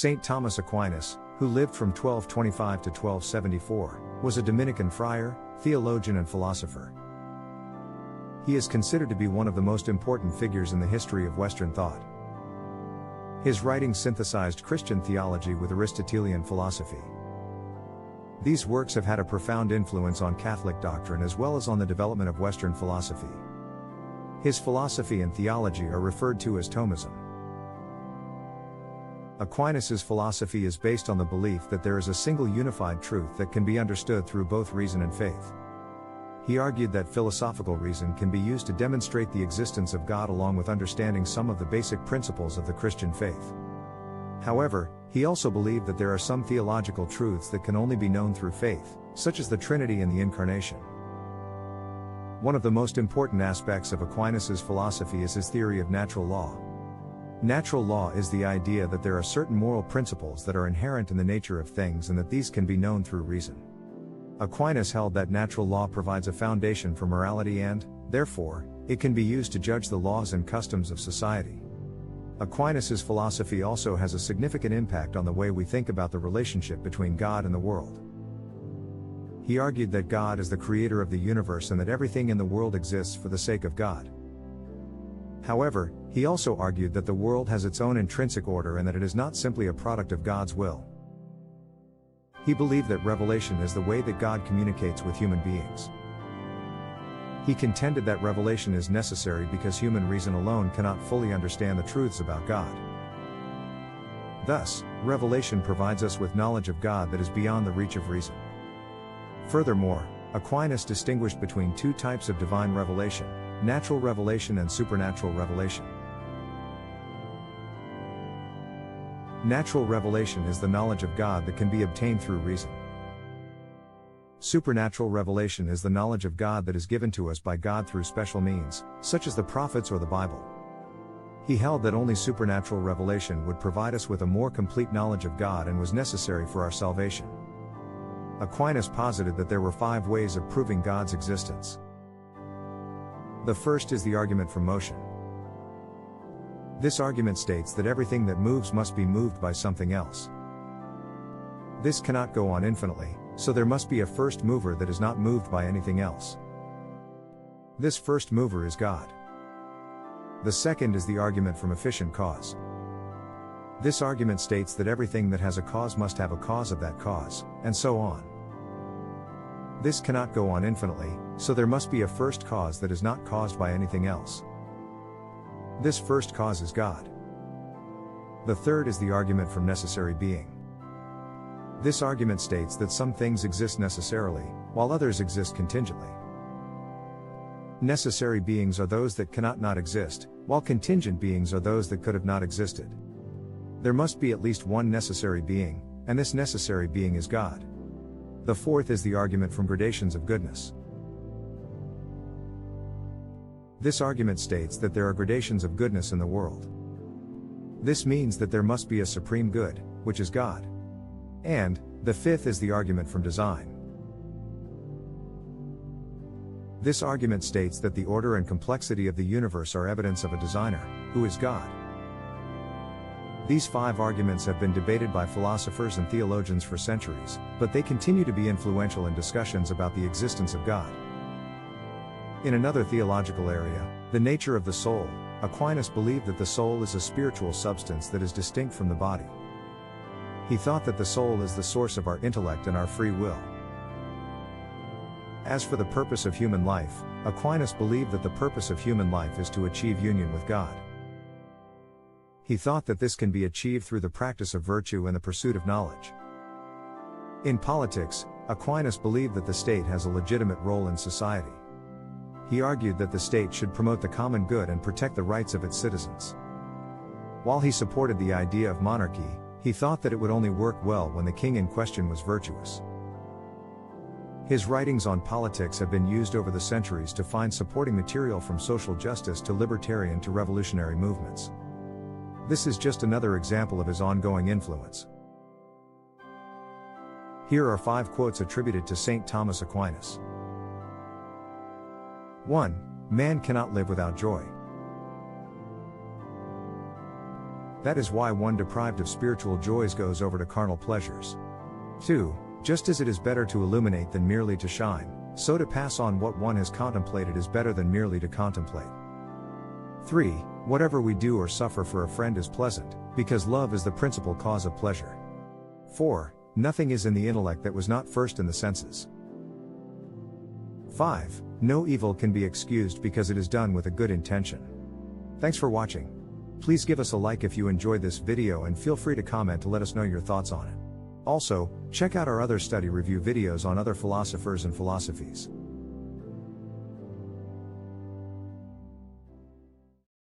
Saint Thomas Aquinas, who lived from 1225 to 1274, was a Dominican friar, theologian and philosopher. He is considered to be one of the most important figures in the history of Western thought. His writings synthesized Christian theology with Aristotelian philosophy. These works have had a profound influence on Catholic doctrine as well as on the development of Western philosophy. His philosophy and theology are referred to as Thomism. Aquinas' philosophy is based on the belief that there is a single unified truth that can be understood through both reason and faith. He argued that philosophical reason can be used to demonstrate the existence of God along with understanding some of the basic principles of the Christian faith. However, he also believed that there are some theological truths that can only be known through faith, such as the Trinity and the Incarnation. One of the most important aspects of Aquinas' philosophy is his theory of natural law. Natural law is the idea that there are certain moral principles that are inherent in the nature of things and that these can be known through reason. Aquinas held that natural law provides a foundation for morality and, therefore, it can be used to judge the laws and customs of society. Aquinas' philosophy also has a significant impact on the way we think about the relationship between God and the world. He argued that God is the creator of the universe and that everything in the world exists for the sake of God. However, he also argued that the world has its own intrinsic order and that it is not simply a product of God's will. He believed that revelation is the way that God communicates with human beings. He contended that revelation is necessary because human reason alone cannot fully understand the truths about God. Thus, revelation provides us with knowledge of God that is beyond the reach of reason. Furthermore, Aquinas distinguished between two types of divine revelation: natural revelation and supernatural revelation. Natural revelation is the knowledge of God that can be obtained through reason. Supernatural revelation is the knowledge of God that is given to us by God through special means, such as the prophets or the Bible. He held that only supernatural revelation would provide us with a more complete knowledge of God and was necessary for our salvation. Aquinas posited that there were 5 ways of proving God's existence. The first is the argument from motion. This argument states that everything that moves must be moved by something else. This cannot go on infinitely, so there must be a first mover that is not moved by anything else. This first mover is God. The second is the argument from efficient cause. This argument states that everything that has a cause must have a cause of that cause, and so on. This cannot go on infinitely, so there must be a first cause that is not caused by anything else. This first cause is God. The third is the argument from necessary being. This argument states that some things exist necessarily, while others exist contingently. Necessary beings are those that cannot not exist, while contingent beings are those that could have not existed. There must be at least one necessary being, and this necessary being is God. The fourth is the argument from gradations of goodness. This argument states that there are gradations of goodness in the world. This means that there must be a supreme good, which is God. And, the fifth is the argument from design. This argument states that the order and complexity of the universe are evidence of a designer, who is God. These 5 arguments have been debated by philosophers and theologians for centuries, but they continue to be influential in discussions about the existence of God. In another theological area, the nature of the soul, Aquinas believed that the soul is a spiritual substance that is distinct from the body. He thought that the soul is the source of our intellect and our free will. As for the purpose of human life, Aquinas believed that the purpose of human life is to achieve union with God. He thought that this can be achieved through the practice of virtue and the pursuit of knowledge. In politics, Aquinas believed that the state has a legitimate role in society. He argued that the state should promote the common good and protect the rights of its citizens. While he supported the idea of monarchy, he thought that it would only work well when the king in question was virtuous. His writings on politics have been used over the centuries to find supporting material from social justice to libertarian to revolutionary movements. This is just another example of his ongoing influence. Here are 5 quotes attributed to Saint Thomas Aquinas. 1. Man cannot live without joy. That is why one deprived of spiritual joys goes over to carnal pleasures. 2. Just as it is better to illuminate than merely to shine, so to pass on what one has contemplated is better than merely to contemplate. 3. Whatever we do or suffer for a friend is pleasant, because love is the principal cause of pleasure. 4. Nothing is in the intellect that was not first in the senses. 5. No evil can be excused because it is done with a good intention. Thanks for watching. Please give us a like if you enjoyed this video and feel free to comment to let us know your thoughts on it. Also, check out our other study review videos on other philosophers and philosophies.